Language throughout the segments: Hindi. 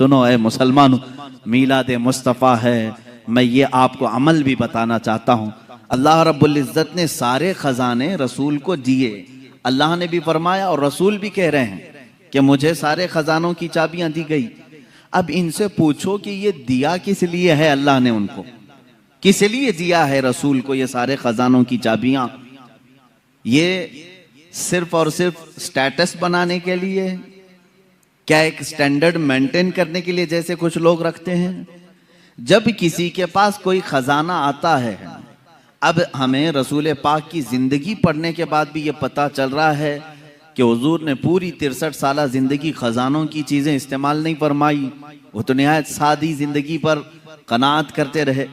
सुनो ए मुसलमानों, मीलाद मुस्तफ़ा है, मैं ये आपको अमल भी बताना चाहता हूँ। अल्लाह रब्बुल इज़्ज़त ने सारे खजाने रसूल को दिए। अल्लाह ने भी फरमाया और रसूल भी कह रहे हैं कि मुझे सारे खजानों की चाबियां दी गई। अब इनसे पूछो कि ये दिया किस लिए है, अल्लाह ने उनको किस लिए दिया है रसूल को ये सारे खजानों की चाबियां? ये सिर्फ और सिर्फ स्टेटस बनाने के लिए? क्या एक स्टैंडर्ड मेंटेन करने के लिए जैसे कुछ लोग रखते हैं? जब किसी के पास कोई खजाना आता है, अब हमें रसूल पाक की जिंदगी पढ़ने के बाद भी ये पता चल रहा है कि हुजूर ने पूरी 63 साल जिंदगी खजानों की चीजें इस्तेमाल नहीं फरमाई। वो तो निहायत सादी जिंदगी पर कनात करते रहे।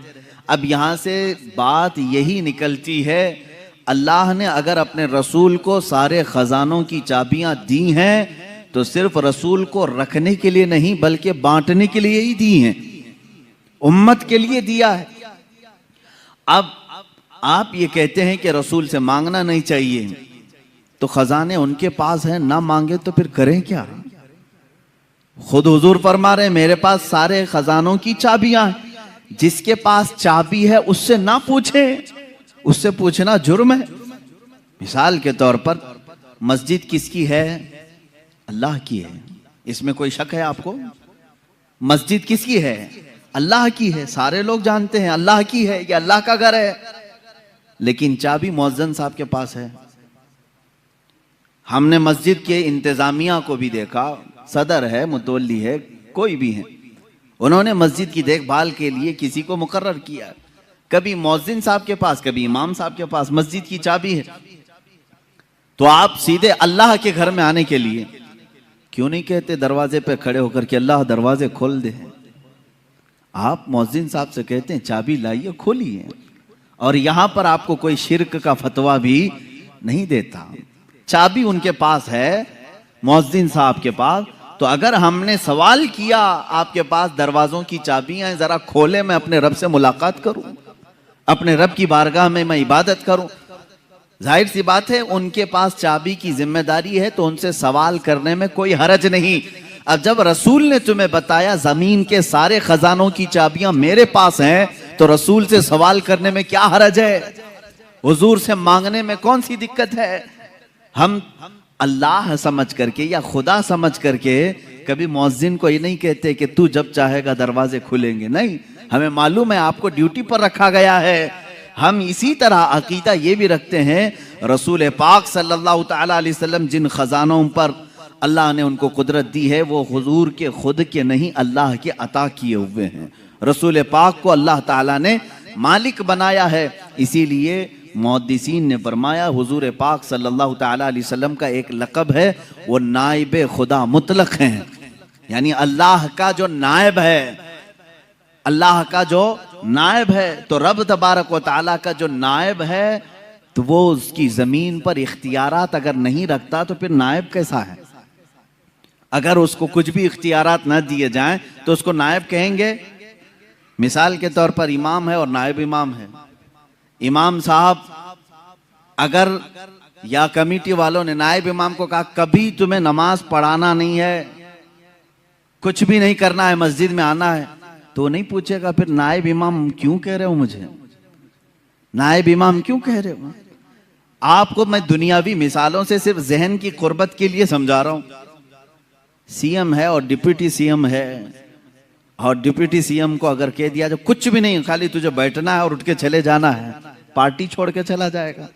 अब यहाँ से बात यही निकलती है, अल्लाह ने अगर अपने रसूल को सारे खजानों की चाबियां दी हैं तो सिर्फ रसूल को रखने के लिए नहीं बल्कि बांटने के लिए ही दी हैं, उम्मत के लिए दिया है। अब आप ये कहते हैं कि रसूल से मांगना नहीं चाहिए, तो खजाने उनके पास हैं, ना मांगे तो फिर करें क्या? खुद हुजूर फरमा रहे मेरे पास सारे खजानों की चाबियां हैं, जिसके पास चाबी है उससे ना पूछे, उससे पूछना जुर्म है। मिसाल के तौर पर मस्जिद किसकी है? अल्लाह की है। इसमें कोई शक है आपको? मस्जिद किसकी है? अल्लाह की है। सारे लोग जानते हैं अल्लाह की है, ये अल्लाह का घर है। लेकिन चाबी मुअज्जिन साहब के पास है। हमने मस्जिद के इंतजामिया को भी देखा, सदर है, मुतवल्ली है, कोई भी है, उन्होंने मस्जिद की देखभाल के लिए किसी को मुकर्रर किया। कभी मुअज्जिन साहब के पास, कभी इमाम साहब के पास मस्जिद की चाबी है। तो आप सीधे अल्लाह के घर में आने के लिए क्यों नहीं कहते दरवाजे पे खड़े होकर कि अल्लाह दरवाजे खोल दे? आप मुअज्जिन साहब से कहते हैं चाबी लाइए, खोलिए। और यहां पर आपको कोई शिर्क का फतवा भी नहीं देता। चाबी उनके पास है, मुअज्जिन साहब के पास। तो अगर हमने सवाल किया आपके पास दरवाजों की चाबियां हैं, जरा खोले, मैं अपने रब से मुलाकात करूं, अपने रब की बारगाह में मैं इबादत करूं, जाहिर सी बात है उनके पास चाबी की जिम्मेदारी है, तो उनसे सवाल करने में कोई हरज नहीं। अब जब रसूल ने तुम्हें बताया जमीन के सारे खजानों की चाबियां मेरे पास हैं, तो रसूल से सवाल करने में क्या हरज है? हुजूर से मांगने में कौन सी दिक्कत है? हम अल्लाह समझ करके या खुदा समझ करके कभी मुअज्जिन को ये नहीं कहते कि तू जब चाहेगा दरवाजे खुलेंगे। नहीं, हमें मालूम है आपको ड्यूटी पर रखा गया है। हम इसी तरह अकीदा ये भी रखते हैं, रसूल पाक सल्लल्लाहु तआला अलैहि वसल्लम जिन खजानों पर अल्लाह ने उनको कुदरत दी है, वो हुजूर के खुद के नहीं, अल्लाह के अता किए हुए हैं। रसूल पाक को अल्लाह ताला ने मालिक बनाया है। इसीलिए मुहद्दिसीन ने फरमाया हुजूर पाक सल्लल्लाहु तआला अलैहि वसल्लम का एक लक़ब है, वो नाइब खुदा मुतलक हैं, यानी अल्लाह का जो नायब है, अल्लाह का जो नायब है। तो रब तबारक व तआला का जो नायब है, तो वो उसकी जमीन पर इख्तियारात अगर नहीं रखता तो फिर नायब कैसा है? अगर उसको कुछ भी इख्तियारात न दिए जाएं तो उसको नायब कहेंगे? मिसाल के तौर पर इमाम है और नायब इमाम है। इमाम साहब अगर या कमेटी वालों ने नायब इमाम को कहा कभी तुम्हें नमाज पढ़ाना नहीं है, कुछ भी नहीं करना है, मस्जिद में आना है, तो नहीं पूछेगा फिर नायब इमाम क्यों कह रहे हो मुझे, नायब इमाम क्यों कह रहे हो? आपको मैं दुनियावी मिसालों से सिर्फ जहन की कुर्बत के लिए समझा रहा हूं। सीएम है और डिप्टी सीएम है, और डिप्टी सीएम को अगर कह दिया जो कुछ भी नहीं, खाली तुझे बैठना है और उठ के चले जाना है, पार्टी छोड़ के चला जाएगा।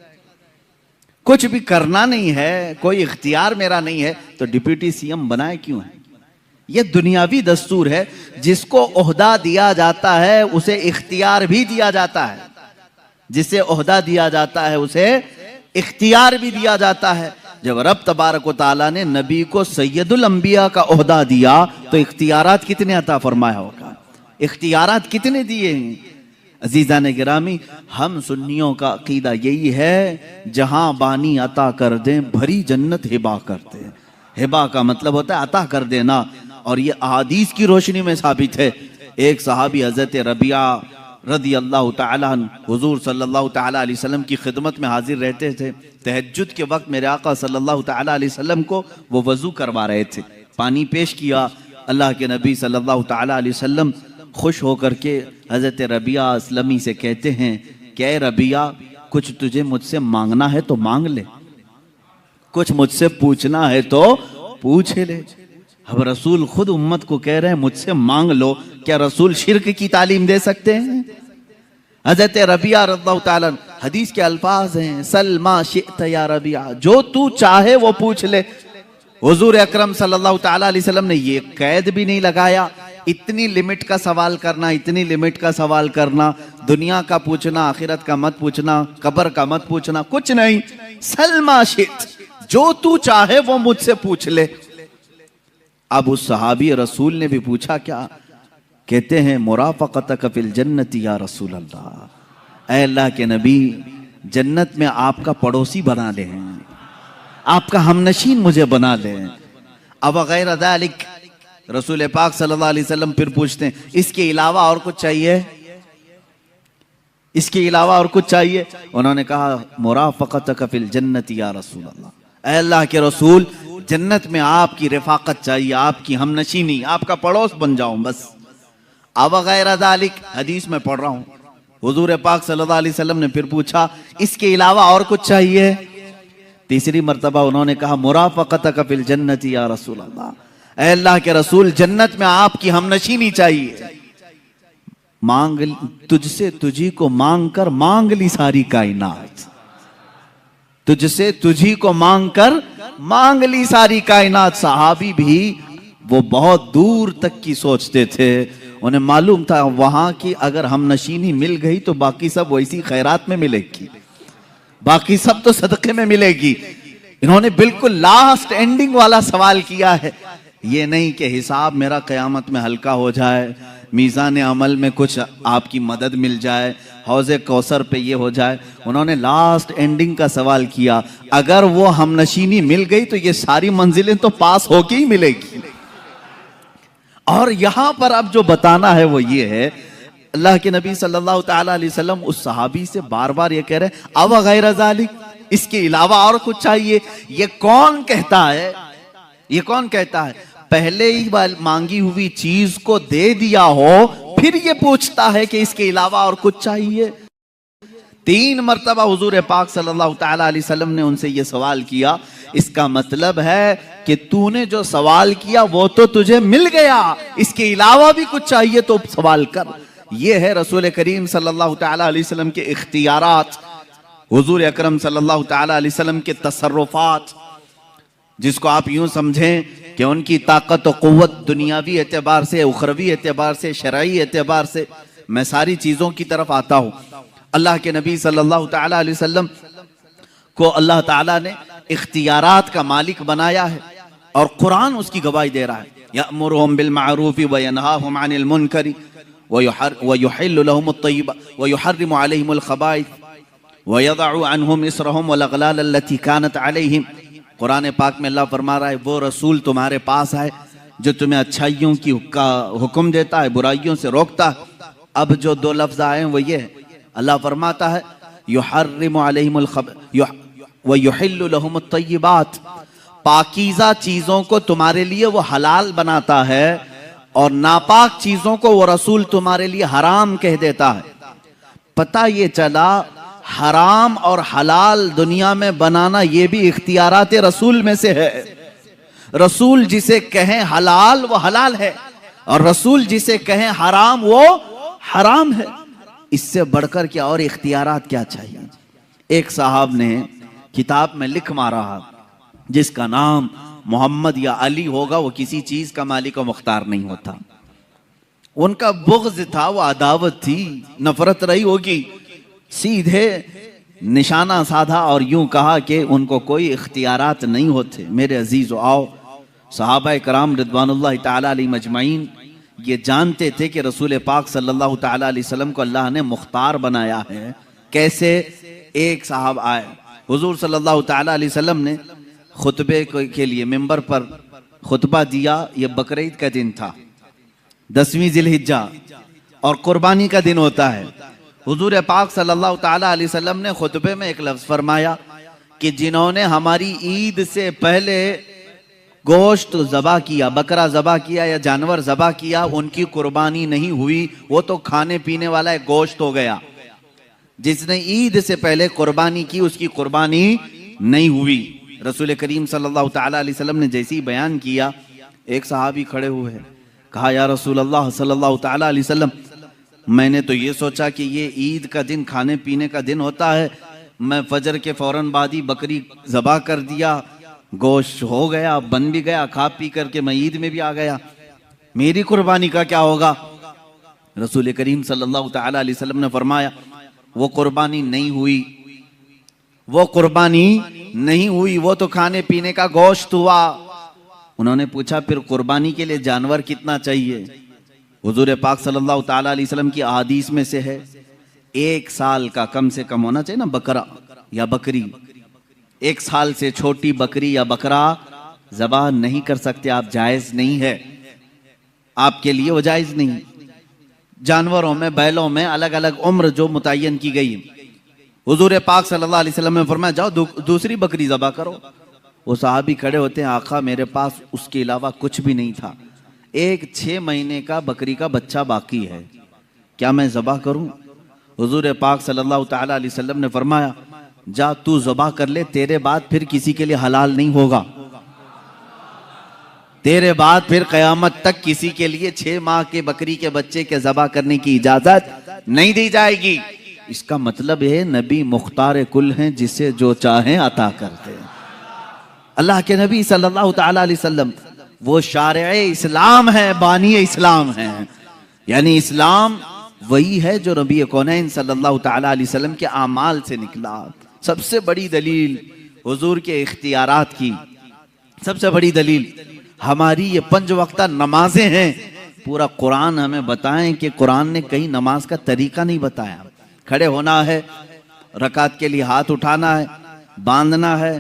कुछ भी करना नहीं है, कोई इख्तियार मेरा नहीं है, तो डिप्टी सीएम बनाए क्यों है? यह दुनियावी दस्तूर है। जिसको ओहदा दिया जाता है उसे इख्तियार भी दिया जाता है, जिसे ओहदा दिया जाता है उसे इख्तियार भी दिया जाता है। जब रब तबारक व तआला ने नबी को सैयदुल अंबिया का ओहदा दिया तो इख्तियारात कितने अता फरमाया होगा, इख्तियारात कितने दिए हैं? अजीज़ान गिरामी, हम सुन्नियों का अकीदा यही है, जहां बानी अता कर दें भरी जन्नत हिबा करते हैं। हिबा का मतलब होता है अता कर देना, और ये अहादीस की रोशनी में साबित है। एक सहाबी हजरत रबिया रदी अल्लाह तआला अन्हु हुजूर सल्लल्लाहु तआला अलैहि वसल्लम की खिदमत में हाजिर रहते थे। तहज्जुद के वक्त मेरे आका सल्लल्लाहु तआला अलैहि वसल्लम को वो वजू करवा रहे थे। पानी पेश किया, अल्लाह के नबी सल्लल्लाहु ताला अलैहि वसल्लम खुश होकर के हज़रत रबिया असलमी से कहते हैं कि ऐ रबिया, कुछ तुझे मुझसे मांगना है तो मांग ले, कुछ मुझसे पूछना है तो पूछ ले। अब रसूल खुद उम्मत को कह रहे हैं मुझसे मांग लो। क्या रसूल शिर्क की तालीम दे सकते हैं? हज़रत रबिया रज़ियल्लाहु ताला, हदीस के अल्फाज हैं, सलमा शिअत या रबिया, जो तू चाहे वो पूछ ले। हुजूर अकरम सल्लल्लाहु ताला अलैहि वसल्लम ने ये कैद भी नहीं लगाया, इतनी लिमिट का सवाल करना, इतनी लिमिट का सवाल करना, दुनिया का पूछना, आखिरत का मत पूछना, कब्र का मत पूछना, कुछ नहीं। सलमा शिअत, जो तू चाहे वो मुझसे पूछ ले। अब उस सहाबी रसूल ने भी पूछा क्या? कहते हैं मुराफक़तक फिल जन्नति या रसूल अल्लाह, ऐ अल्लाह के नबी, जन्नत में आपका पड़ोसी बना ले, आपका हमनशीन मुझे बना ले। अब गैर ज़ालिक, रसूल पाक सल्लल्लाहु अलैहि वसल्लम फिर पूछते हैं इसके अलावा और कुछ चाहिए? इसके अलावा और कुछ चाहिए? उन्होंने कहा मुराफक़तक फिल जन्नति या रसूल अल्लाह, ऐ अल्लाह के रसूल, जन्नत में आपकी रफाकत चाहिए, आपकी हमनशीनी, आपका पड़ोस बन जाऊं बस। अब गैर ज़ालिक, हदीस में पढ़ रहा हूं, हुजूर पाक सल्लल्लाहु अलैहि वसल्लम ने फिर पूछा इसके अलावा और कुछ चाहिए? तीसरी मर्तबा उन्होंने कहा मुराफक़तक फिल जन्नति या रसूल अल्लाह, ऐ अल्लाह के रसूल, जन्नत में आपकी हमनशीनी चाहिए। मांग, तुझसे तुझी को मांग कर मांग ली सारी कायनात, तुझसे तुझी को मांग कर मांग ली सारी कायनात। सहाबी भी वो बहुत दूर तक की सोचते थे, उन्हें मालूम था वहां की अगर हमनशीनी मिल गई तो बाकी सब वैसी खैरात में मिलेगी, बाकी सब तो सदक़े में मिलेगी। इन्होंने बिल्कुल लास्ट एंडिंग वाला सवाल किया है, ये नहीं कि हिसाब मेरा क़यामत में हल्का हो जाए, मीज़ान अमल में कुछ आपकी मदद मिल जाए, हौज़े कौसर पे ये हो जाए। उन्होंने लास्ट एंडिंग का सवाल किया, अगर वो हमनशीनी मिल गई तो ये सारी मंजिलें तो पास होके ही मिलेगी। और यहां पर अब जो बताना है वो ये है, अल्लाह के नबी सल्लल्लाहु ताला अलैहि वसल्लम उस सहाबी से बार बार ये कह रहे हैं अब गैर ज़ालिक, इसके अलावा और कुछ चाहिए? ये कौन कहता है? ये कौन कहता है? पहले ही मांगी हुई चीज को दे दिया हो फिर ये पूछता है कि इसके अलावा और कुछ चाहिए? 3 मर्तबा हुजूर पाक सल्लल्लाहु ताला अलैहि वसल्लम ने उनसे ये सवाल किया। इसका मतलब है कि तूने जो सवाल किया वो तो तुझे मिल गया, इसके अलावा भी कुछ चाहिए तो सवाल कर। ये है रसूल करीम सल्लल्लाहु ताला अलैहि वसल्लम के इख्तियारात, हुजूर अकरम सल्लल्लाहु ताला अलैहि वसल्लम के तसर्रुफात, जिसको आप यूं समझें कि उनकी ताकत और क़ुव्वत दुनियावी एतबार से, उखरवी एतबार से, शरई एतबार से। मैं सारी चीज़ों की तरफ आता हूँ। अल्लाह के नबी सल्लल्लाहु ताला अलैहि वसल्लम को अल्लाह ताला ने इख्तियारात का मालिक बनाया है और कुरान उसकी गवाही दे रहा है। यअमुरुहुम बिल मारूफि व यनहाहुम अनिल मुनकरि व युहिल्लु लहुमुत तय्यिबात व युहर्रिमु अलैहिमुल खबाइथ व यदअु अन्हुम इसरहुम वल अग़लाल अल्लती कानत अलैहिम। कुरान पाक में अल्लाह फरमा रहा है वो रसूल तुम्हारे पास है जो तुम्हें अच्छाइयों की का हुक्म देता है, बुराइयों से रोकता है। अब जो 2 लफ्ज आए वो ये है, अल्लाह फरमाता है युहर्रिमु अलैहिमुल व युहिल्लु लहुमुत तय्यिबात, पाकीज़ा चीज़ों को तुम्हारे लिए वो हलाल बनाता है और नापाक चीज़ों को वो रसूल तुम्हारे लिए हराम कह देता है। पता ये चला हराम और हलाल दुनिया में बनाना ये भी इख्तियारात रसूल में से है। रसूल जिसे कहें हलाल वो हलाल है और रसूल जिसे कहें हराम वो हराम है। इससे बढ़कर क्या और इख्तियारात क्या चाहिए? एक साहब ने किताब में लिख मारा जिसका नाम मोहम्मद या अली होगा वो किसी चीज का मालिक और मुख्तार नहीं होता। उनका बुग़्ज़ था, वो अदावत थी, नफरत रही होगी। सीधे निशाना साधा और यूं कहा कि उनको कोई इख्तियारात नहीं होते। मेरे अजीज़ आओ, सहाबा कराम रिदवानुल्लाह ताला अलैहिम अजमईन ये जानते थे कि रसूल पाक सल्लल्लाहु ताला अलैहि वसल्लम को अल्लाह ने मुख्तार बनाया है। कैसे? एक साहब आए, हुजूर सल्लल्लाहु ताला अलैहि वसल्लम ने खुतबे के लिए मिंबर पर खुतबा दिया। ये बकरीद का दिन था, 10वीं ज़िलहिज्जा और कुर्बानी का दिन होता है। हुजूर पाक सल्लल्लाहु ताला अलैहि वसल्लम ने खुतबे में एक लफ्ज़ फरमाया कि जिन्होंने हमारी ईद से पहले गोश्त ज़बा किया, बकरा ज़बा किया या जानवर ज़बा किया, उनकी कुर्बानी नहीं हुई, वो तो खाने पीने वाला एक गोश्त हो गया। जिसने ईद से पहले कुर्बानी की उसकी कुर्बानी नहीं हुई। रसूल करीम सल्लल्लाहु ताला अलैहि वसल्लम ने जैसे ही बयान किया, एक सहाबी खड़े हुए, कहा या रसूल अल्लाह सल्लल्लाहु ताला अलैहि वसल्लम, मैंने तो ये सोचा कि ये ईद का दिन खाने पीने का दिन होता है, मैं फजर के फौरन बाद ही बकरी ज़बा कर दिया, गोश्त हो गया, बन भी गया, खा पी करके मैं ईद में भी आ गया, मेरी कुर्बानी का क्या होगा? रसूल करीम सल्लल्लाहु ताला अलैहि वसल्लम ने फरमाया, वो कुर्बानी नहीं हुई, वो कुर्बानी नहीं हुई, वो तो खाने पीने का गोश्त हुआ। उन्होंने पूछा फिर कुर्बानी के लिए जानवर कितना चाहिए? हुजूर पाक सल्लल्लाहु ताला अलैहि वसल्लम की अहादीस में से है, 1 साल का कम से कम होना चाहिए ना बकरा या बकरी। 1 साल से छोटी बकरी या बकरा ज़बा नहीं कर सकते आप, जायज़ नहीं है आपके लिए, वो जायज़ नहीं। जानवरों में, बैलों में अलग अलग उम्र जो मुतय्यन की गई। हुजूर पाक सल्लल्लाहु अलैहि वसल्लम ने फरमाया जाओ दूसरी बकरी ज़बा करो। वो साहबी खड़े होते हैं, आका मेरे पास उसके अलावा कुछ भी नहीं था, एक 6 महीने का बकरी का बच्चा बाकी है, क्या मैं ज़बा करूं? हुजूर पाक सल्लल्लाहु ताला अलैहि वसल्लम ने फरमाया जा तू ज़बा कर ले, तेरे बाद फिर किसी के लिए हलाल नहीं होगा, तेरे बाद फिर क़यामत तक किसी के लिए 6 माह के बकरी के बच्चे के ज़बा करने की इजाजत नहीं दी जाएगी। इसका मतलब है नबी मुख्तार कुल हैं, जिसे जो चाहें अता करते हैं। अल्लाह के नबी सल्लल्लाहु ताला अलैहि वसल्लम वो शारे इस्लाम है, बानी इस्लाम है। यानी इस्लाम वही है जो नबी कौनैन सल्लल्लाहु ताला अलैहि वसल्लम के आमाल से निकला। सबसे बड़ी दलील हुजूर के इख्तियारात की, सबसे बड़ी दलील हमारी ये 5 वक्ता नमाजें हैं। पूरा कुरान हमें बताएं कि कुरान ने कहीं नमाज का तरीका नहीं बताया। खड़े होना है, रकात के लिए हाथ उठाना है, बांधना है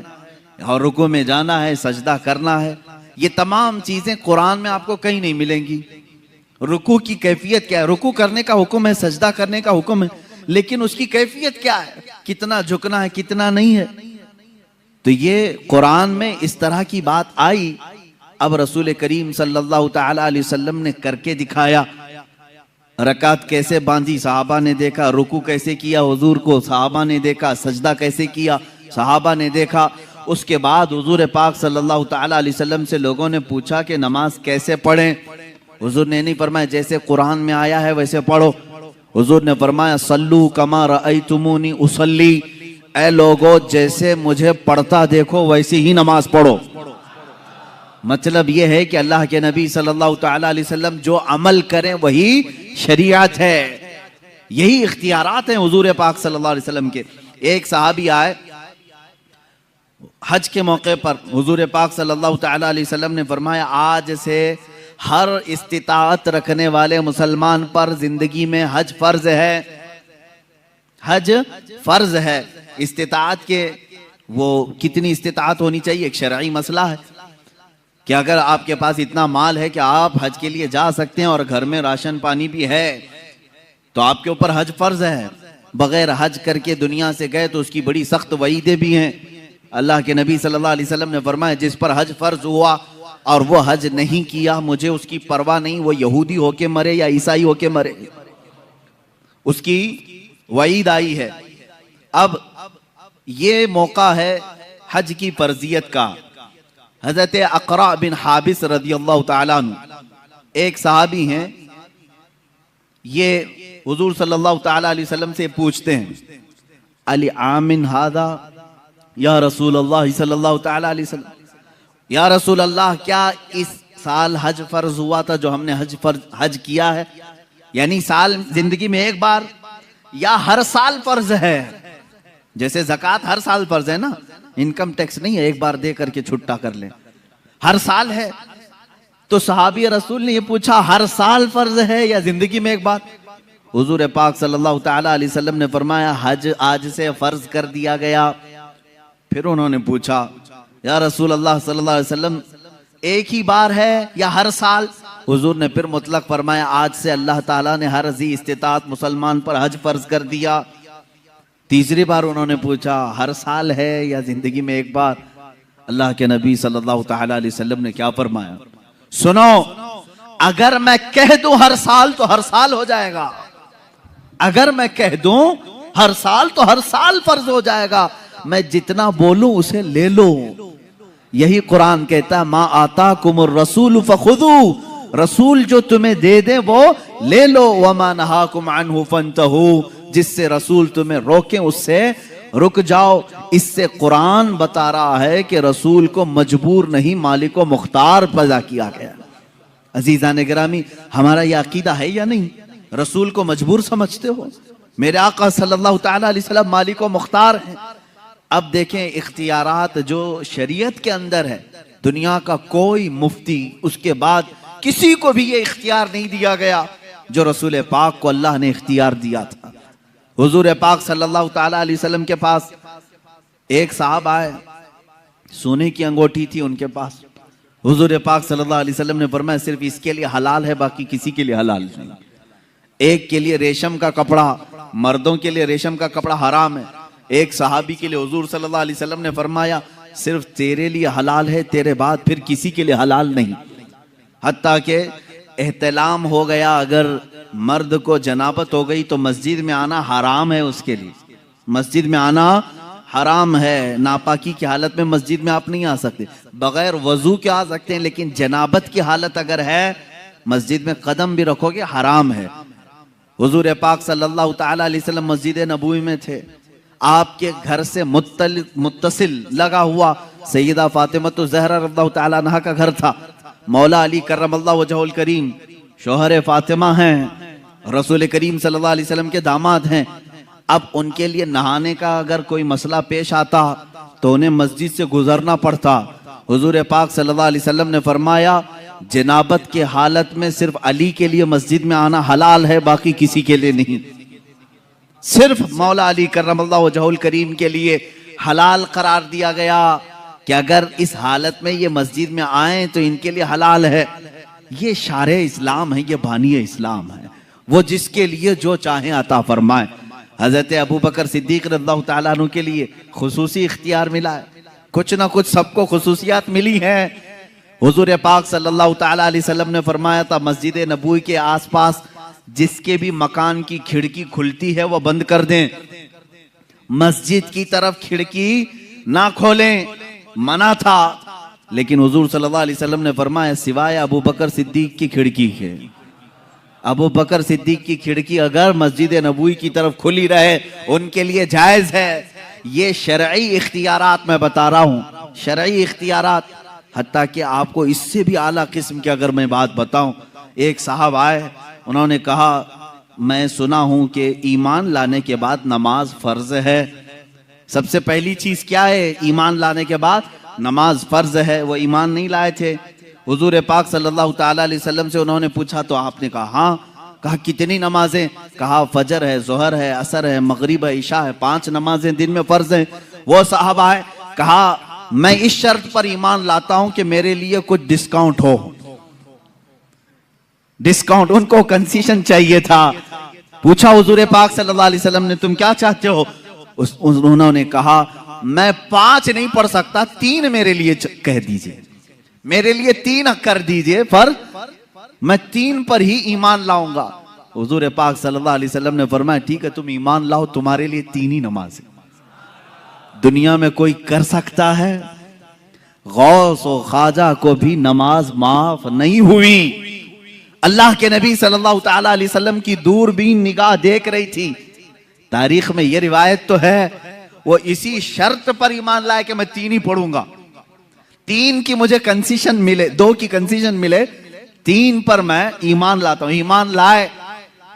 और रुकू में जाना है, सजदा करना है, ये तमाम चीजें कुरान में आपको कहीं नहीं मिलेंगी। रुकू की कैफियत क्या है? रुकू करने का हुक्म है, सजदा करने का हुक्म है, लेकिन उसकी कैफियत क्या है, कितना झुकना है, कितना नहीं है। तो ये कुरान में इस तरह की बात आई। अब रसूल करीम सल्लल्लाहु ताला अलैहि वसल्लम ने करके दिखाया। रकात कैसे बांधी सहाबा ने देखा, रुकू कैसे किया हुजूर को सहाबा ने देखा, सजदा कैसे किया सहाबा ने देखा। उसके बाद हुजूर पाक सल्लल्लाहु ताला अलैहि वसल्लम से लोगों ने पूछा कि नमाज कैसे पढ़ें? हुजूर ने नहीं फरमाया जैसे कुरान में आया है वैसे पढ़ो। हुजूर ने फरमाया सल्लू कमा रअयतुमूनी उसल्ली, ऐ लोगो जैसे मुझे पढ़ता देखो वैसे ही नमाज पढ़ो। मतलब यह है कि अल्लाह के नबी सल्लल्लाहु ताला अलैहि वसल्लम जो अमल करें वही शरीयत है, यही इख्तियारात हैं हुजूर पाक सल्लल्लाहु अलैहि वसल्लम के। एक सहाबी आए हज के मौके पर, हुजूर पाक सल्लल्लाहु ताला अलैहि वसल्लम ने फरमाया आज से हर इस्तिताअत रखने वाले मुसलमान पर जिंदगी में हज फर्ज है, हज फर्ज है। इस्तिताअत के वो कितनी इस्तिताअत होनी चाहिए एक शरई मसला है कि अगर आपके पास इतना माल है कि आप हज के लिए जा सकते हैं और घर में राशन पानी भी है तो आपके ऊपर हज फर्ज है। बगैर हज करके दुनिया से गए तो उसकी बड़ी सख्त वईदें भी हैं। अल्लाह के नबी सल्लल्लाहु अलैहि वसल्लम ने फरमाया जिस पर हज फर्ज हुआ और वो हज नहीं किया मुझे उसकी परवाह नहीं, वो यहूदी होके मरे या ईसाई होके मरे, उसकी वईद आई है। अब ये मौका है हज की फर्जियत का। हजरत अक़रा बिन हाबिस रदियल्लाहु ताला अन्हु एक सहाबी हैं, ये हुजूर सल्लल्लाहु ताला अलैहि वसल्लम से पूछते हैं अली आमिन हादा या रसूल अल्लाह सल्लल्लाहु ताला अलैहि वसल्लम, या रसूल अल्लाह क्या इस साल हज फर्ज हुआ था जो हमने हज किया है? यानी साल जिंदगी में एक बार या हर साल फर्ज है? जैसे ज़कात हर साल फर्ज है ना, इनकम टैक्स नहीं है एक बार दे करके छुट्टा कर ले, हर साल है। तो सहाबी रसूल ने ये पूछा हर साल फर्ज है या जिंदगी में एक बार? हुजूर पाक सल्लल्लाहु ताला अलैहि वसल्लम ने फरमाया हज आज से फर्ज कर दिया गया। फिर उन्होंने पूछा या रसूल अल्लाह सल्लल्लाहु अलैहि वसल्लम एक ही बार है या हर साल? हुजूर ने फिर मुतलक फरमाया आज से अल्लाह ताला ने हर ज़ी इस्तिताअत मुसलमान पर हज फर्ज कर दिया। तीसरी बार उन्होंने पूछा हर साल है या जिंदगी में एक बार? अल्लाह के नबी सल्लल्लाहु ताला अलैहि वसल्लम ने क्या फरमाया, सुनो, अगर मैं कह दूं हर साल तो हर साल हो जाएगा, अगर मैं कह दूं हर साल तो हर साल फर्ज हो जाएगा, मैं जितना बोलूं उसे ले लो। यही कुरान कहता है, मा आता कुमुर रसूल फखुदू, रसूल जो तुम्हें दे दे वो ले लो, वमा नहाकुम अन्हु फंतहू, जिससे रसूल तुम्हें रोके उससे रुक जाओ। इससे कुरान बता रहा है कि रसूल को मजबूर नहीं, मालिक को मुख्तार पैदा किया गया। अजीजान गिरामी, हमारा यह अकीदा है या नहीं? रसूल को मजबूर समझते हो? मेरे आका सल्लल्लाहु ताला अलैहि वसल्लम मालिक को मुख्तार हैं। अब देखें, इख्तियारात जो शरीयत के अंदर है, दुनिया का कोई मुफ्ती, उसके बाद किसी को भी ये इख्तियार नहीं दिया गया जो रसूल पाक को अल्लाह ने इख्तियार दिया था। हुजूर पाक सल्लल्लाहु ताला अलैहि वसल्लम के पास एक साहब आए, सोने की अंगूठी थी उनके पास। हुजूर पाक सल्लल्लाहु अलैहि वसल्लम ने फरमाया, सिर्फ इसके लिए हलाल है, बाकी किसी के लिए हलाल नहीं। एक के लिए रेशम का कपड़ा, मर्दों के लिए रेशम का कपड़ा हराम है। एक सहाबी के लिए हुजूर सल्लल्लाहु अलैहि वसल्लम ने फरमाया, सिर्फ तेरे लिए हलाल है, तेरे बाद फिर किसी के लिए हलाल नहीं। हत्ता के एहतलाम हो गया, अगर मर्द को जनाबत हो गई तो मस्जिद में आना हराम है, उसके लिए मस्जिद में आना हराम है। नापाकी की हालत में मस्जिद में आप नहीं आ सकते, बगैर वजू के आ सकते हैं, लेकिन जनाबत की हालत अगर है मस्जिद में कदम भी रखोगे हराम है। हुजूर पाक सल्लल्लाहु ताला अलैहि वसल्लम मस्जिद नबवी में थे, आपके घर से मुत्तसिल लगा हुआ सैयदा फातिमा तो ज़हरा रज़ियल्लाहु ताला अन्हा का घर था। मौला अली करमल्लाहु वजहुल करीम शौहर फातिमा हैं, रसूल करीम सल्लल्लाहु अलैहि वसल्लम के दामाद हैं। अब उनके लिए नहाने का अगर कोई मसला पेश आता तो उन्हें मस्जिद से गुजरना पड़ता। हुजूर पाक सल्लल्लाहु अलैहि वसल्लम ने फरमाया, जनाबत के हालत में सिर्फ अली के लिए मस्जिद में आना हलाल है, बाकी किसी के लिए नहीं। सिर्फ मौला अली करमल्लाहु वजहुल करीम के लिए हलाल करार दिया गया कि अगर इस हालत में ये मस्जिद में आए तो इनके लिए हलाल है। ये शारे इस्लाम है, ये बानी इस्लाम है, वो जिसके लिए जो चाहे अता फरमाए। हजरत अबू बकर सिद्दीक रज़ियल्लाहु ताला अन्हु के लिए खुसूसी इख्तियार मिला है, कुछ ना कुछ सबको खुसूसियात मिली है। हुजूर पाक सल्लल्लाहु ताला अलैहि वसल्लम ने फरमाया था, मस्जिद नबवी के आसपास जिसके भी मकान की खिड़की खुलती है वो बंद कर दें, मस्जिद की तरफ खिड़की ना खोलें, मना था। लेकिन हुजूर सल्लल्लाहु अलैहि वसल्लम ने फरमाया, सिवाय अबू बकर सिद्दीक की खिड़की के, अबू बकर सिद्दीक की खिड़की अगर मस्जिद नबवी की तरफ खुली रहे उनके लिए जायज है। ये शरई इख्तियारात मैं बता रहा हूँ, शरई इख्तियारात। हत्ता कि आपको इससे भी आला किस्म की अगर मैं बात बताऊं, एक साहब आए, उन्होंने कहा, मैं सुना हूं कि ईमान लाने के बाद नमाज फर्ज है। सबसे पहली चीज क्या है? ईमान लाने के बाद नमाज फर्ज है। वो ईमान नहीं लाए थे। हुजूर पाक सल्लल्लाहु ताला अलैहि वसल्लम से उन्होंने पूछा तो आपने कहा हाँ। कहा कितनी नमाजें? कहा फजर है, जोहर है, असर है, मगरिब है, इशा है, 5 नमाजें दिन में फर्ज हैं। वो साहब आए, कहा मैं इस शर्त पर ईमान लाता हूं कि मेरे लिए कुछ डिस्काउंट हो। डिस्काउंट, उनको कंसेशन चाहिए था। पूछा हुजूर पाक सल्लल्लाहु अलैहि वसल्लम ने, तुम क्या चाहते हो? उन्होंने कहा, मैं 5 नहीं पढ़ सकता, 3 मेरे लिए कह दीजिए, मेरे लिए 3 कर दीजिए, पर मैं 3 पर ही ईमान लाऊंगा। हुजूर पाक सल्लल्लाहु अलैहि वसल्लम ने फरमाया, ठीक है तुम ईमान लाओ, तुम्हारे लिए 3 ही नमाज है। दुनिया में कोई कर सकता है? गौस और ख्वाजा को भी नमाज माफ नहीं हुई। अल्लाह के नबी सल्लल्लाहु ताला अलैहि वसल्लम की दूरबीन निगाह देख रही थी। तारीख में यह रिवायत तो है, वो इसी शर्त पर ईमान लाए कि मैं 3 ही पढ़ूंगा, 3 की मुझे कंसेशन मिले, 2 की कंसेशन मिले, 3 पर मैं ईमान लाता हूं। ईमान लाए,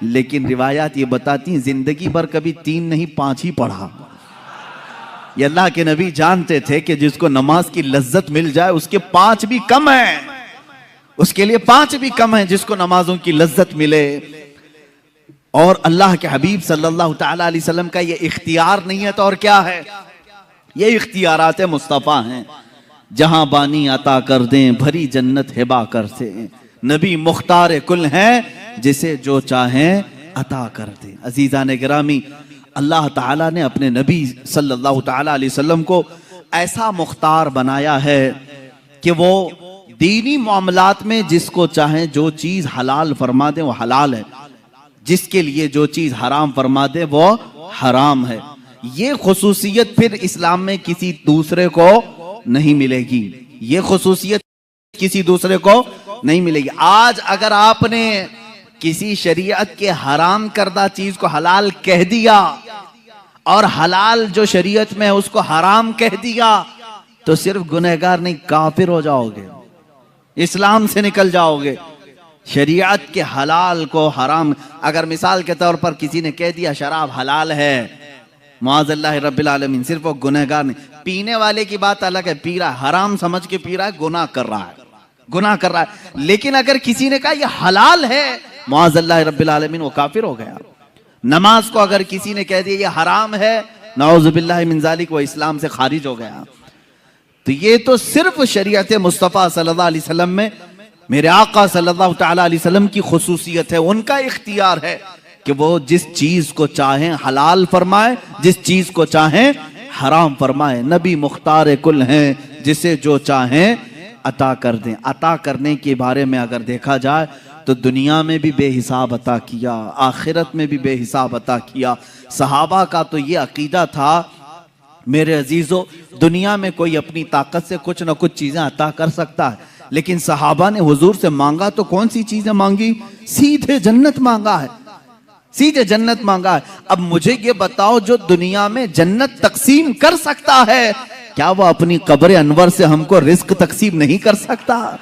लेकिन रिवायात ये बताती हैं जिंदगी भर कभी 3 नहीं 5 ही पढ़ा। ये अल्लाह के नबी जानते थे कि जिसको नमाज की लज्जत मिल जाए उसके 5 भी कम है, उसके लिए 5 भी कम है जिसको नमाजों की लज्जत मिले। और अल्लाह के हबीब सल्लल्लाहु ताला अलैहि वसल्लम का ये इख्तियार नहीं है तो और क्या है? ये इख्तियारात मुस्तफ़ा हैं। जहां बानी अता कर दें, भरी जन्नत हिबा करते। नबी मुख्तार कुल हैं, जिसे जो चाहें अता कर दें। अजीज़ान गिरामी, अल्लाह ताला ने अपने नबी सल्लल्लाहु ताला अलैहि वसल्लम को ऐसा मुख्तार बनाया है कि वो दीनी मामलात में जिसको चाहे जो चीज हलाल फरमा दे वो हलाल है, जिसके लिए जो चीज हराम फरमा दे वो हराम है। ये खुसूसियत फिर इस्लाम में किसी दूसरे को नहीं मिलेगी, ये खुसूसियत किसी दूसरे को नहीं मिलेगी। आज अगर आपने किसी शरीयत के हराम करदा चीज को हलाल कह दिया और हलाल जो शरीयत में है उसको हराम कह दिया तो सिर्फ गुनहगार नहीं, काफिर हो जाओगे, इस्लाम से निकल जाओगे। शरीयत के हलाल को हराम, अगर मिसाल के तौर पर किसी ने कह दिया शराब हलाल है, मुआज़ल्लाह रब्बिल आलमीन, सिर्फ वो गुनहगार नहीं, पीने वाले की बात अलग है, पी रहा है हराम समझ के पी रहा है, गुनाह कर रहा है, गुनाह कर रहा है। लेकिन अगर किसी ने कहा ये हलाल है, मुआज़ल्लाह रब्बिल आलमीन, वो काफिर हो गया। नमाज को अगर किसी ने कह दिया ये हराम है, नऊज़ु बिल्लाहि मिन ज़ालिक, वो इस्लाम से खारिज हो गया। तो ये तो सिर्फ शरीयत मुस्तफ़ा सल्लल्लाहु अलैहि वसल्लम में मेरे आका सल्लल्लाहु तआला अलैहि वसल्लम की खुसूसियत है, उनका इख्तियार है कि वो जिस चीज को चाहे हलाल फरमाए, जिस चीज को चाहे हराम फरमाए। नबी मुख्तार कुल हैं, जिसे जो चाहे अता कर दें। अता करने के बारे में अगर देखा जाए तो दुनिया में भी बेहिसाब अता किया, आखिरत में भी बेहिसाब अता किया। सहाबा का तो ये अकीदा था मेरे अजीजों, दुनिया में कोई अपनी ताकत से कुछ ना कुछ चीजें अता कर सकता है, लेकिन सहाबा ने हुजूर से मांगा तो कौन सी चीजें मांगी? सीधे जन्नत मांगा है, सीधे जन्नत मांगा है। अब मुझे ये बताओ, जो दुनिया में जन्नत तकसीम कर सकता है, क्या वो अपनी कब्र अनवर से हमको रिस्क तकसीम नहीं कर सकता?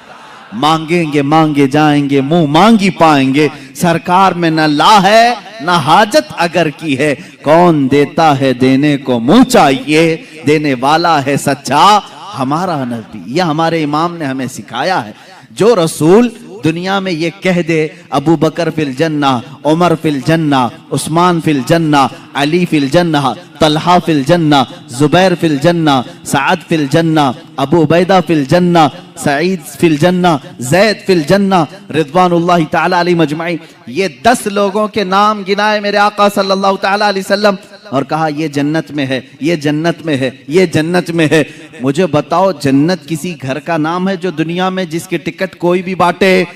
मांगेंगे मांगे जाएंगे, मुंह मांगी पाएंगे। सरकार में न ला है न हाजत अगर की है, कौन देता है देने को मुंह चाहिए, देने वाला है सच्चा हमारा नबी। यह हमारे इमाम ने हमें सिखाया है। जो रसूल दुनिया में ये कह दे अबू बकर फिल जन्ना, उमर फिल जन्ना, उस्मान फिल जन्ना, अली फिल जन्ना, तलहा फिल जन्ना, जुबैर फिल जन्ना, साद फिल जन्ना, अबू उबैदा फिल जन्ना, सईद फिल जन्ना, जैद फिल जन्ना, रिदवानुल्लाहि ताला अलैहि मजमाई, ये 10 लोगों के नाम गिनाए मेरे आका सल्लल्लाहु ताला अलैहि वसल्लम और कहा ये जन्नत में है, ये जन्नत में है, ये जन्नत में है। मुझे बताओ, जन्नत किसी घर का नाम है जो दुनिया में जिसके टिकट कोई भी बांटे?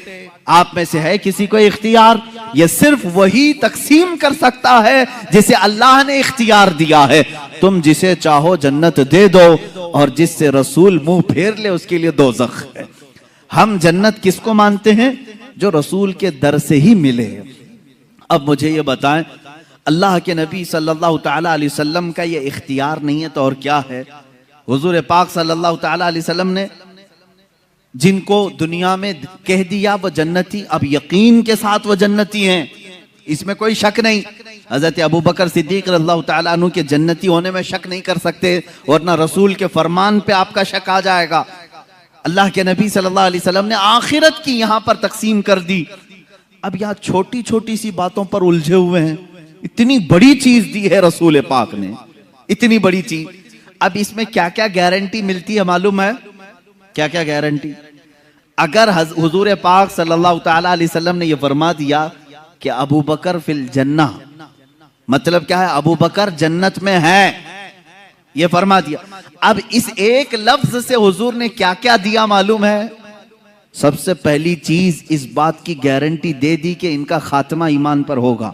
आप में से है किसी को इख्तियार? ये सिर्फ वही तकसीम कर सकता है जिसे अल्लाह ने इख्तियार दिया है। तुम जिसे चाहो जन्नत दे दो और जिससे रसूल मुंह फेर ले उसके लिए दोज़ख है। हम जन्नत किसको मानते हैं? जो रसूल के दर से ही मिले। अब मुझे ये बताएं, अल्लाह के नबी सल्लल्लाहु ताला अलैहि वसल्लम का ये इख्तियार नहीं है तो और क्या है? हुजूर पाक सल्लल्लाहु ताला अलैहि वसल्लम ने जिनको दुनिया में कह दिया वो जन्नती, अब यकीन के साथ वो जन्नती हैं, इसमें कोई शक नहीं। हजरत अबू बकर सिद्दीक रज़ियल्लाहु ताला अन्हु के जन्नती होने में शक नहीं कर सकते, वरना रसूल के फरमान पे आपका शक आ जाएगा। अल्लाह के नबी सल्लल्लाहु अलैहि वसल्लम ने आखिरत की यहां पर तकसीम कर दी। अब यहां छोटी छोटी सी बातों पर उलझे हुए हैं। इतनी बड़ी चीज दी है रसूल पाक ने, इतनी बड़ी चीज। अब इसमें क्या क्या गारंटी मिलती है मालूम है? क्या क्या गारंटी? अगर हुजूर पाक सल्लल्लाहु ताला अलैहि वसल्लम ने यह फरमा दिया कि अबू बकर फिल जन्ना, मतलब क्या है? अबू बकर जन्नत में है, ये फरमा दिया। अब इस एक लफ्ज से हुजूर ने क्या क्या दिया मालूम है? सबसे पहली चीज इस बात की गारंटी दे दी कि इनका खात्मा ईमान पर होगा,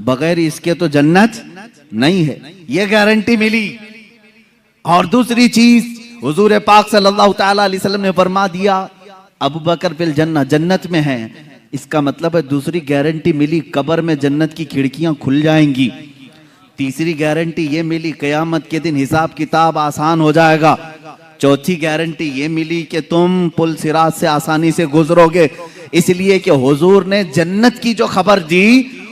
बगैर इसके तो जन्नत नहीं है, ये गारंटी मिली। और दूसरी चीज हुजूर पाक सल्लल्लाहु ताला अलैहि वसल्लम ने फरमा दिया अबू बकर फिल जन्ना, जन्नत में है। इसका मतलब है दूसरी गारंटी मिली, कब्र में जन्नत की खिड़कियां खुल जाएंगी। तीसरी गारंटी ये मिली, कयामत के दिन हिसाब किताब आसान हो जाएगा। चौथी गारंटी ये मिली कि तुम पुल सिरात से आसानी से गुजरोगे, इसलिए कि हुजूर ने जन्नत की जो खबर दी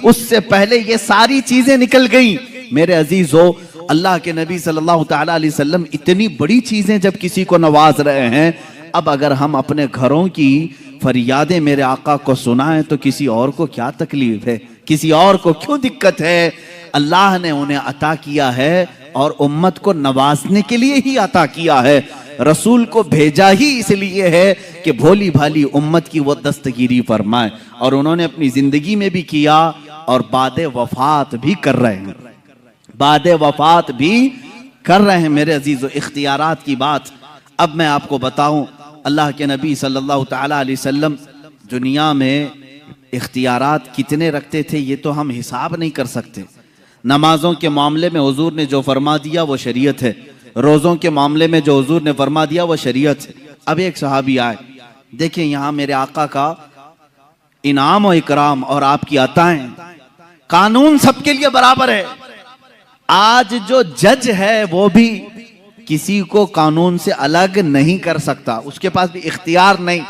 उससे पहले ये सारी चीजें निकल गई। मेरे अजीजों, अल्लाह के नबी सल्लल्लाहु ताला अलैहि वसल्लम इतनी बड़ी चीजें जब किसी को नवाज रहे हैं, अब अगर हम अपने घरों की फरियादें मेरे आका को सुनाएं तो किसी और को क्या तकलीफ है, किसी और को क्यों दिक्कत है? अल्लाह ने उन्हें अता किया है और उम्मत को नवाजने के लिए ही अता किया है। रसूल को भेजा ही इसलिए है कि भोली भाली उम्मत की वो दस्तगीरी फरमाए, और उन्होंने अपनी जिंदगी में भी किया और बाद वफात भी कर रहे हैं, बाद वफात भी कर रहे हैं मेरे अजीजों इख्तियारात की बात। अब मैं आपको बताऊं, अल्लाह के नबी सल्लल्लाहु ताला अलैहि वसल्लम दुनिया में इख्तियारात कितने रखते थे ये तो हम हिसाब नहीं कर सकते। नमाजों के मामले में हुजूर ने जो फरमा दिया वो शरीयत है, रोज़ों के मामले में जो हुजूर ने फरमा दिया वो शरीयत है। अब एक सहाबी आए, देखिए यहाँ मेरे आका का इनाम और इकराम और आपकी अताएं, कानून सबके लिए बराबर है। आज जो जज है वो भी किसी को कानून से अलग नहीं कर सकता, उसके पास भी इख्तियार नहीं।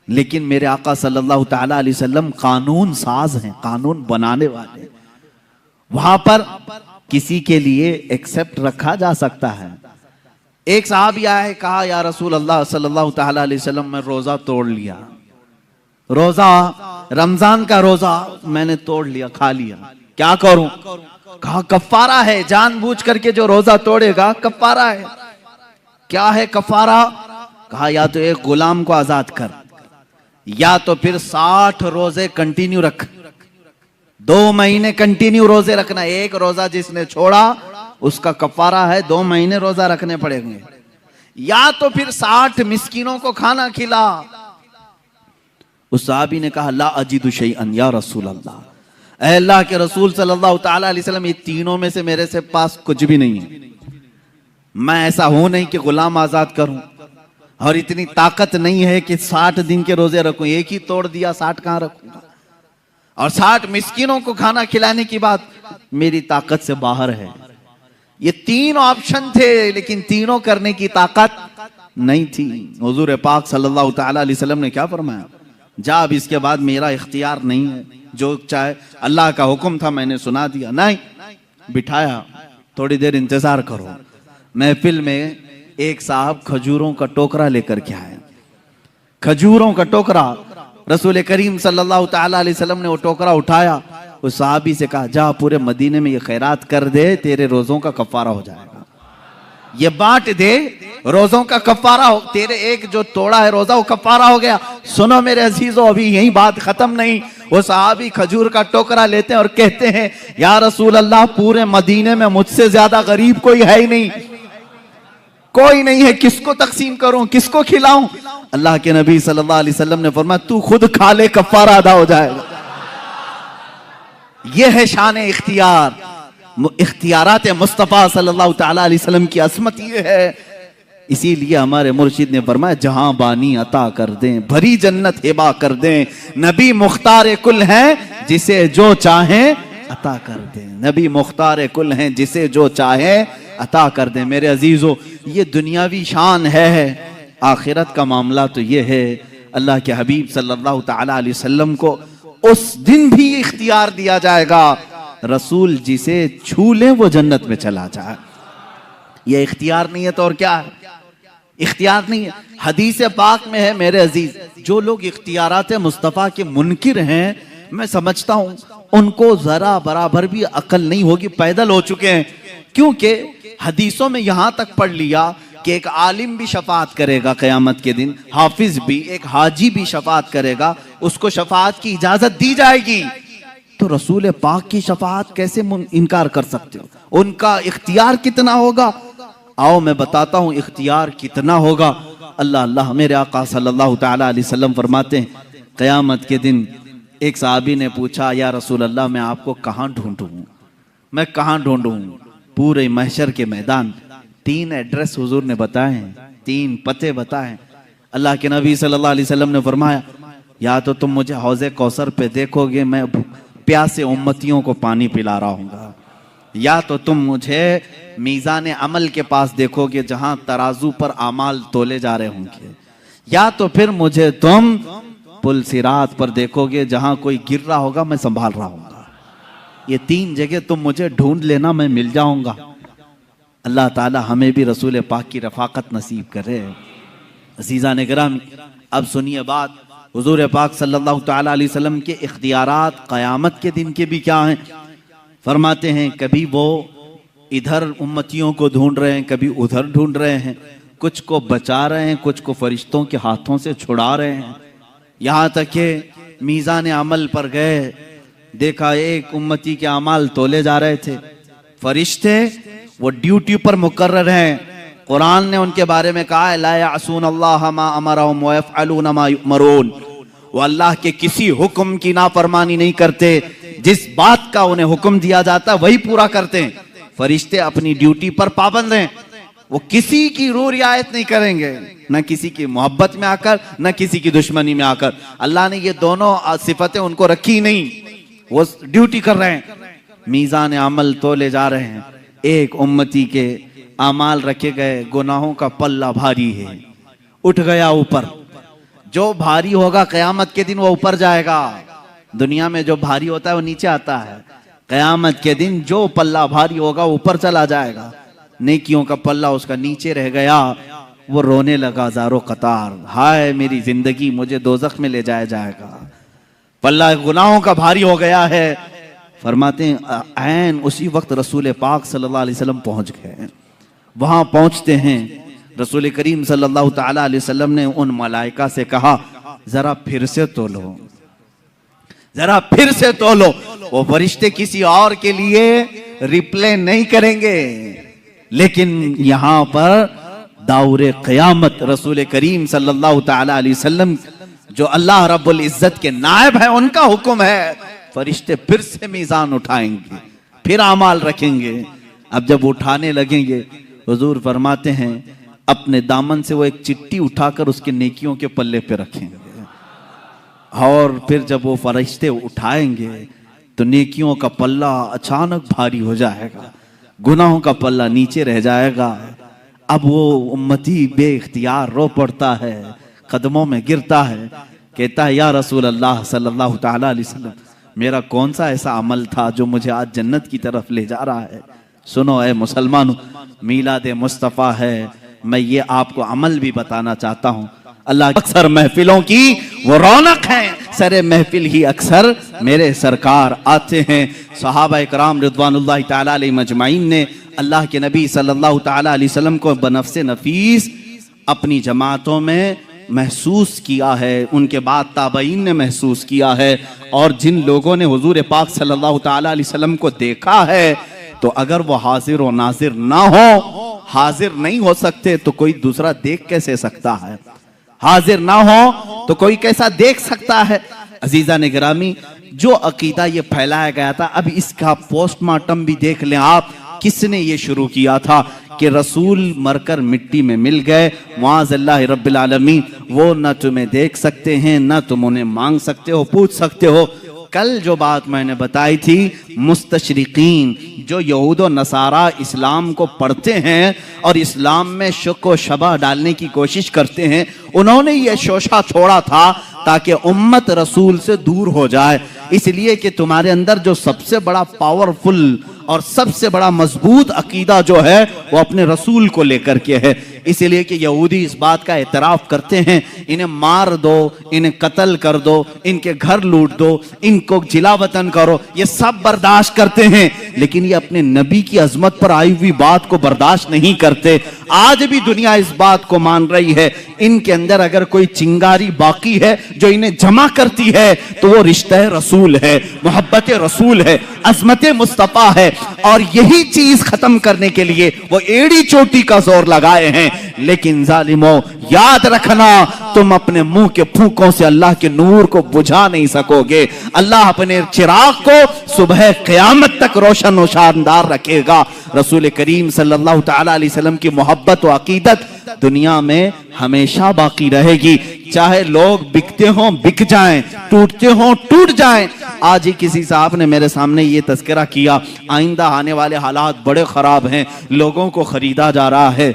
लेकिन मेरे आका सल्लल्लाहु ताला अलैहि वसल्लम कानून साज हैं, कानून बनाने वाले। वहां पर किसी के लिए एक्सेप्ट रखा जा सकता है। एक साहबी आया है, कहा या रसूल अल्लाह सल्लल्लाहु ताला अलैहि वसल्लम मैं रोजा तोड़ लिया, रोजा रमजान का रोजा मैंने तोड़ लिया, खा लिया, क्या करूं? कहा कफ्फारा है, जानबूझ करके जो रोजा तोड़ेगा कफ्फारा है। क्या है कफ्फारा? कहा या तो एक गुलाम को आजाद कर, या तो फिर 60 रोजे कंटिन्यू रख, 2 महीने कंटिन्यू रोजे रखना। एक रोजा जिसने छोड़ा उसका कफ्फारा है 2 महीने रोजा रखने पड़ेंगे। या तो फिर 60 मिस्कीनों को खाना खिला। उस साहबी ने कहा ला अजीदु शैअन या रसूल अल्लाह, ऐ अल्लाह के रसूल सल्लल्लाहु ताला अलैहि वसल्लम ये तीनों में से मेरे से पास कुछ भी नहीं है। मैं ऐसा हूं नहीं कि गुलाम आजाद करूं, और इतनी ताकत नहीं है कि 60 दिन के रोजे रखूं। एक ही तोड़ दिया, 60 कहां रखूंगा? और 60 मिस्किनों को खाना खिलाने की बात मेरी ताकत से बाहर है। ये 3 ऑप्शन थे, लेकिन तीनों करने की ताकत नहीं थी। हुजूर पाक सल्लल्लाहु ताला अलैहि वसल्लम ने क्या फरमाया? जा अब इसके बाद मेरा इख्तियार नहीं है, जो चाहे, अल्लाह का हुक्म था मैंने सुना दिया। नहीं, बिठाया, थोड़ी देर इंतजार करो। महफिल में एक साहब खजूरों का टोकरा लेकर के आए, खजूरों का टोकरा। रसूल करीम सल्लल्लाहु ताला अलैहि वसल्लम ने वो टोकरा उठाया, उस साहबी से कहा जा पूरे मदीने में ये खैरात कर दे, तेरे रोजों का कफ्फारा हो जाएगा। ये बांट दे, रोजों का कफ्फारा हो, तेरे एक जो तोड़ा है रोजा वो कफ्फारा हो गया। सुनो मेरे अजीजों, अभी यही बात खत्म नहीं। वो साहबी खजूर का टोकरा लेते हैं और कहते हैं या रसूल अल्लाह पूरे मदीने में मुझसे ज्यादा गरीब कोई है ही नहीं, कोई नहीं है, किसको तकसीम करूं, किसको खिलाऊं? अल्लाह के नबी सल्लल्लाहु अलैहि वसल्लम ने फरमाया तू खुद खा ले, कफ्फारा अदा हो जाएगा। यह है शान इख्तियार। इख्तियारात मुस्तफ़ा सल्लल्लाहु ताला अलैहि वसल्लम की असमत यह है। इसीलिए हमारे मुर्शिद ने फरमाया जहां बानी अता कर दें, भरी जन्नत हिबा कर दें, नबी मुख्तार कुल हैं जिसे जो चाहें अता कर दें, नबी मुख्तार कुल हैं जिसे जो चाहें अता कर दें। मेरे अजीजों, ये दुनियावी शान है, आखिरत का मामला तो ये है। अल्लाह के हबीब सल्लल्लाहु ताला अलैहि वसल्लम को उस दिन भी इख्तियार दिया जाएगा, रसूल जिसे छू ले वो जन्नत में चला जाए। ये इख्तियार नहीं है तो और क्या है? इख्तियार नहीं है। हदीस पाक में है मेरे अजीज, जो लोग इख्तियारात मुस्तफ़ा के मुनकिर हैं, मैं समझता हूं उनको जरा बराबर भी अकल नहीं होगी, पैदल हो चुके हैं। क्योंकि हदीसों में यहां तक पढ़ लिया कि एक आलिम भी शफात करेगा क़यामत के दिन, हाफिज भी, एक हाजी भी शफात करेगा, उसको शफात की इजाजत दी जाएगी। तो रसूल पाक की शफात कैसे इनकार कर सकते हो? उनका इख्तियार कितना होगा? आओ मैं बताता हूं इख्तियार कितना होगा। अल्लाह अल्लाह, मेरे आका सल्लल्लाहु ताला अलैहि वसल्लम फरमाते हैं क़यामत के दिन एक साहबी ने पूछा या रसूल अल्लाह मैं आपको कहाँ ढूंढूं, मैं कहाँ ढूंढूं? पूरे महशर के मैदान 3 एड्रेस हुजूर ने बताए हैं, 3 पते बताए। अल्लाह के नबी सल्लल्लाहु अलैहि वसल्लम ने फरमाया या तो तुम मुझे हौज़े कौसर पे देखोगे, मैं प्यासे उम्मतियों को पानी पिला रहा हूँगा, या तो तुम मुझे मीज़ान अमल के पास देखोगे जहां तराजू पर आमाल तोले जा रहे होंगे, या तो फिर मुझे तुम पुल सिरात पर देखोगे जहां कोई गिर रहा होगा मैं संभाल रहा हूँगा। ये 3 जगह तुम मुझे ढूंढ लेना, मैं मिल जाऊंगा। अल्लाह ताला हमें भी रसूल पाक की रफाकत नसीब करे। अज़ीज़ान गिरामी, अब सुनिए बात, हुजूर पाक सल्लल्लाहु ताला अलैहि वसल्लम के इख्तियारात क़यामत के दिन के भी क्या हैं? फरमाते हैं कभी वो इधर उम्मतियों को ढूंढ रहे हैं, कभी उधर ढूंढ रहे हैं, कुछ को बचा रहे हैं, कुछ को फरिश्तों के हाथों से छुड़ा रहे हैं। यहाँ तक कि मीज़ान अमल पर गए, देखा एक उम्मती के अमाल तोले जा रहे थे, फरिश्ते वो ड्यूटी पर मुकर्रर हैं। कुरान ने उनके बारे में कहा है ला यासून अल्लाह मा अमरहुम व यफअलून मा युमरून, वो अल्लाह के किसी हुक्म की नाफरमानी नहीं करते, जिस बात का उन्हें हुक्म दिया जाता है वही पूरा करते हैं। फरिश्ते अपनी ड्यूटी पर पाबंद हैं, वो किसी की रू रियायत नहीं करेंगे, न किसी की मोहब्बत में आकर न किसी की दुश्मनी में आकर। अल्लाह ने ये दोनों सिफतें उनको रखी नहीं, वो ड्यूटी कर रहे हैं। मीज़ान अमल तोले जा रहे हैं, एक उम्मती के अमाल रखे गए, गुनाहों का पल्ला भारी है, उठ गया ऊपर। जो भारी होगा क़यामत के दिन वो ऊपर जाएगा। दुनिया में जो भारी होता है वो नीचे आता है, क़यामत के दिन जो पल्ला भारी होगा ऊपर चला जाएगा। नेकियों का पल्ला उसका नीचे रह गया, वो रोने लगा ज़ारो कतार, हाय मेरी जिंदगी, मुझे दोज़ख में ले जाया जाएगा, पल्ला गुनाहों का भारी हो गया है। फरमाते हैं ऐन उसी वक्त रसूल पाक सल्लल्लाहु अलैहि वसल्लम पहुंच गए। वहां पहुंचते हैं, रसूल करीम सल्लल्लाहु ताला अलैहि वसल्लम ने उन मलाइका से कहा जरा फिर से तोलो, जरा फिर से तोलो। वो फरिश्ते किसी और के लिए रिप्ले नहीं करेंगे, लेकिन यहां पर दाउरे क़यामत रसूल करीम सल्लल्लाहु ताला अलैहि वसल्लम जो अल्लाह रब्बुल इज्जत के नायब है, उनका हुक्म है, फरिश्ते फिर से मीज़ान उठाएंगे, फिर अमाल रखेंगे। अब जब उठाने लगेंगे, हुजूर फरमाते हैं अपने दामन से वो एक चिट्ठी उठाकर उसके नेकियों के पल्ले पे रखेंगे, और फिर जब वो फरिश्ते उठाएंगे तो नेकियों का पल्ला अचानक भारी हो जाएगा, गुनाहों का पल्ला नीचे रह जाएगा। अब वो उम्मती बेइख्तियार रो पड़ता है, कदमों में गिरता है, कहता है या रसूल अल्लाह सल्लल्लाहु ताला अलैहि वसल्लम, मेरा कौन सा ऐसा अमल था जो मुझे आज जन्नत की तरफ ले जा रहा है। सुनो ए मुसलमानों, मीलाद मुस्तफ़ा है, मैं ये आपको अमल भी बताना चाहता हूँ। अल्लाह अक्सर महफिलों की वो रौनक है, सरे महफिल ही अक्सर मेरे सरकार आते हैं। सहाबा इकराम रिज़वानुल्लाहि ताला अलैहिम अजमाइन ने अल्लाह के नबी सल्लल्लाहु ताला अलैहि वसल्लम को बनफ्से नफीस अपनी जमातों में महसूस किया है, उनके बाद ताबईन ने महसूस किया है, और जिन लोगों ने हुजूर पाक सल्लल्लाहु ताला अलैहि वसल्लम को देखा है, तो अगर वो हाजिर और नाजिर ना हो, हाजिर नहीं हो सकते तो कोई दूसरा देख कैसे सकता है, हाजिर ना हो तो कोई कैसा देख सकता है। अजीजा ने गिरामी, जो अकीदा ये फैलाया गया था, अब इसका पोस्टमार्टम भी देख लें आप, किसने ये शुरू किया था कि रसूल मरकर मिट्टी में मिल गए, मुआज़ल्लाहि रब्बिल आलमीन, वो न तुम्हें देख सकते हैं, न तुम उन्हें मांग सकते हो, पूछ सकते हो। कल जो बात मैंने बताई थी, मुस्तशरिकीन जो यहूद व नसारा इस्लाम को पढ़ते हैं और इस्लाम में शक व शबह डालने की कोशिश करते हैं, उन्होंने ये शोशा छोड़ा था ताकि उम्मत रसूल से दूर हो जाए, इसलिए कि तुम्हारे अंदर जो सबसे बड़ा पावरफुल और सबसे बड़ा मजबूत अकीदा जो है वो अपने रसूल को लेकर के है। इसलिए कि यहूदी इस बात का एतराफ करते हैं, इन्हें मार दो, इन्हें कत्ल कर दो, इनके घर लूट दो, इनको जिला वतन करो, ये सब बर्दाश्त करते हैं, लेकिन ये अपने नबी की अजमत पर आई हुई बात को बर्दाश्त नहीं करते। आज भी दुनिया इस बात को मान रही है, इनके अंदर अगर कोई चिंगारी बाकी है जो इन्हें जमा करती है तो वो रिश्ता रसूल है, मोहब्बत रसूल है, अजमत मुस्तफा है, और यही चीज खत्म करने के लिए वो एड़ी चोटी का जोर लगाए हैं। लेकिन जालिमों, याद रखना, तुम अपने मुंह के फूंकों से अल्लाह के नूर को बुझा नहीं सकोगे। अल्लाह अपने चिराग को सुबह क़यामत तक रोशन और शानदार रखेगा। रसूल करीम सल्लल्लाहु ताला अलैहि वसल्लम की मोहब्बत और अकीदत दुनिया में हमेशा बाकी रहेगी, चाहे लोग बिकते हों बिक जाएं, टूटते हों टूट जाएं। आज ही किसी साहब ने मेरे सामने ये तज़किरा किया, आइंदा आने वाले हालात बड़े खराब हैं, लोगों को खरीदा जा रहा है,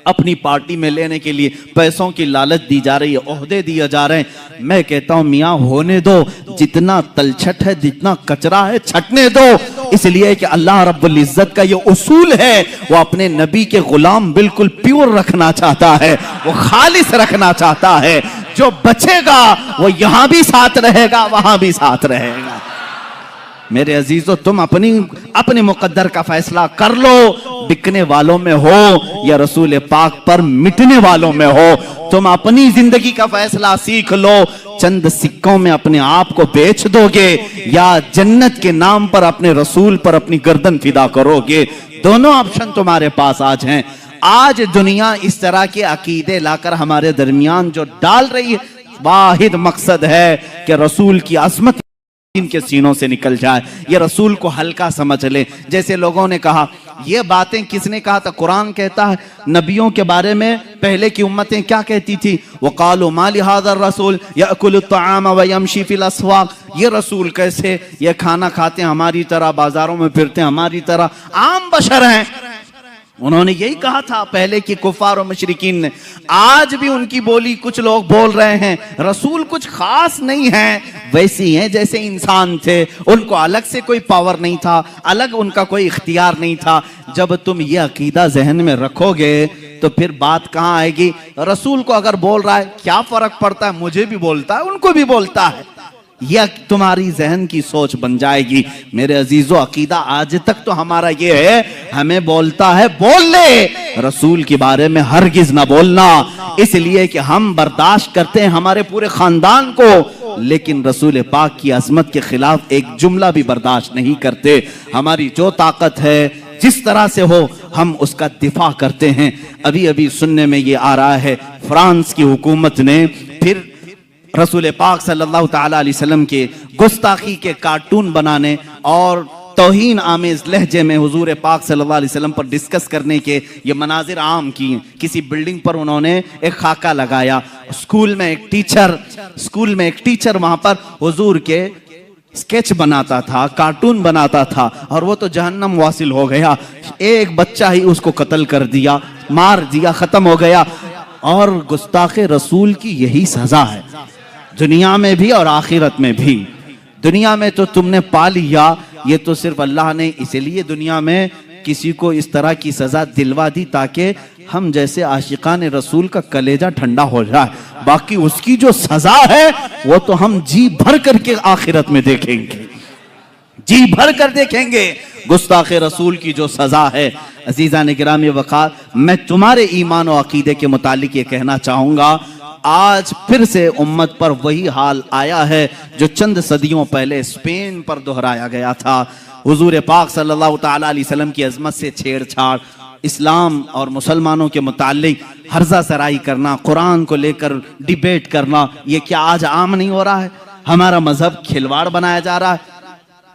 अपनी पार्टी में लेने के लिए पैसों की लालच दी जा रही है, ओहदे दिए जा रहे हैं। मैं कहता हूं मियां होने दो, जितना तलछट है, जितना कचरा है, छटने दो, इसलिए कि अल्लाह रब्बुल इज्जत का ये उसूल है, वो अपने नबी के गुलाम बिल्कुल प्योर रखना चाहता है, वो खालिस रखना चाहता है। जो बचेगा वो यहां भी साथ रहेगा, वहां भी साथ रहेगा। मेरे अजीजों, तुम अपने मुकद्दर का फैसला कर लो, बिकने वालों में हो या रसूल पाक पर मिटने वालों में हो। तुम अपनी जिंदगी का फैसला सीख लो, चंद सिक्कों में अपने आप को बेच दोगे या जन्नत के नाम पर अपने रसूल पर अपनी गर्दन फिदा करोगे। दोनों ऑप्शन तुम्हारे पास आज हैं। आज दुनिया इस तरह के अकीदे लाकर हमारे दरमियान जो डाल रही है, वाहिद मकसद है कि रसूल की अजमत इनके सीनों से निकल जाए, ये रसूल को हल्का समझ ले। जैसे लोगों ने कहा, ये बातें किसने कहा था? कुरान कहता है नबियों के बारे में पहले की उम्मतें क्या कहती थी? वक़ालू मा लिहाज़ा रसूल याकुलु त्तआम व यमशी फिल अस्वाक़, ये रसूल कैसे ये खाना खाते हैं हमारी तरह, बाजारों में फिरते हैं हमारी तरह, आम बशर हैं। उन्होंने यही कहा था पहले की कुफार और मुशरिकीन ने। आज भी उनकी बोली कुछ लोग बोल रहे हैं, रसूल कुछ खास नहीं है, वैसे ही हैं जैसे इंसान थे, उनको अलग से कोई पावर नहीं था, अलग उनका कोई इख्तियार नहीं था। जब तुम ये अकीदा जहन में रखोगे तो फिर बात कहाँ आएगी? रसूल को अगर बोल रहा है क्या फर्क पड़ता है, मुझे भी बोलता है उनको भी बोलता है, यह तुम्हारी जहन की सोच बन जाएगी। मेरे अजीजों, अकीदा आज तक तो हमारा ये है, हमें बोलता है बोल ले, रसूल के बारे में हरगिज ना बोलना, इसलिए कि हम बर्दाश्त करते हैं हमारे पूरे खानदान को, लेकिन रसूल पाक की अजमत के खिलाफ एक जुमला भी बर्दाश्त नहीं करते। हमारी जो ताकत है, जिस तरह से हो, हम उसका दिफा करते हैं। अभी अभी सुनने में ये आ रहा है, फ्रांस की हुकूमत ने फिर रसूल पाक सल्लल्लाहु ताला अलैहि वसल्लम के गुस्ताखी के कार्टून बनाने और तौहीन आमेज लहजे में हुजूर पाक सल्लल्लाहु अलैहि वसल्लम पर डिस्कस करने के ये मनाजिर आम किए। किसी बिल्डिंग पर उन्होंने एक खाका लगाया, स्कूल में एक टीचर वहां पर हुजूर के स्केच बनाता था, कार्टून बनाता था, और वो तो जहन्नम वासिल हो गया। एक बच्चा ही उसको कत्ल कर दिया, मार दिया, खत्म हो गया। और गुस्ताखे रसूल की यही सजा है, दुनिया में भी और आखिरत में भी। दुनिया में तो तुमने पा लिया, ये तो सिर्फ अल्लाह ने इसलिए दुनिया में किसी को इस तरह की सजा दिलवा दी ताकि हम जैसे आशिकान रसूल का कलेजा ठंडा हो जाए। बाकी उसकी जो सजा है वो तो हम जी भर करके आखिरत में देखेंगे, जी भर कर देखेंगे गुस्ताखे रसूल की जो सजा है। अजीजा ने गिरामी वक़ार, मैं तुम्हारे ईमान और अकीदे के मुतालिक ये कहना चाहूंगा, आज फिर से उम्मत पर वही हाल आया है जो चंद सदियों पहले स्पेन पर दोहराया गया था। हुजूर पाक सल्लल्लाहु ताला अलैहि वसल्लम की अजमत से छेड़छाड़, इस्लाम और मुसलमानों के मुतालिक हर्जा सराई करना, कुरान को लेकर डिबेट करना, ये क्या आज आम नहीं हो रहा है? हमारा मजहब खिलवाड़ बनाया जा रहा है।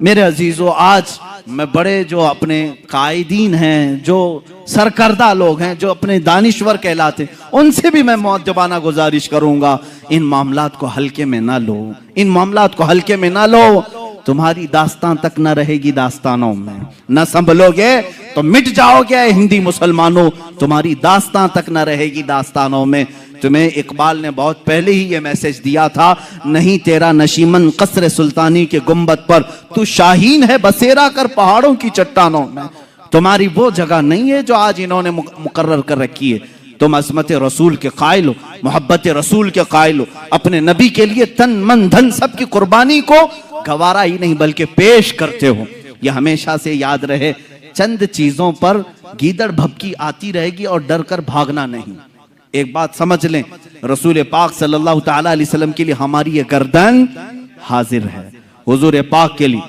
मेरे अजीजों, आज मैं बड़े जो अपने कायदीन हैं, जो सरकर्दा लोग हैं, जो अपने दानिश्वर कहलाते, उनसे भी मैं मुअद्दबाना गुजारिश करूंगा, इन मामलात को हल्के में ना लो, इन मामलात को हल्के में ना लो। तुम्हारी दास्तान तक न रहेगी दास्तानों में, न संभलोगे तो मिट जाओगे हिंदी मुसलमानों, तुम्हारी दास्तान तक न रहेगी दास्तानों में। तुम्हें इकबाल ने बहुत पहले ही ये मैसेज दिया था, नहीं तेरा नशीमन कसर सुल्तानी के गुंबद पर, तू शाहीन है बसेरा कर पहाड़ों की चट्टानों में। तुम्हारी वो जगह नहीं है जो आज इन्होंने मुकर्रर कर रखी है। तुम अज़मत रसूल के कायल हो, मोहब्बत रसूल के कायल हो, अपने नबी के लिए तन मन धन सब की कुर्बानी को गवारा ही नहीं बल्कि पेश करते हो। यह हमेशा से याद रहे, चंद चीजों पर गीदड़ भभकी आती रहेगी और डर कर भागना नहीं। एक बात समझ लें, रसूल पाक सल्लल्लाहु ताला अलैहि वसल्लम के लिए हमारी ये गर्दन हाजिर है, हुजूर पाक के लिए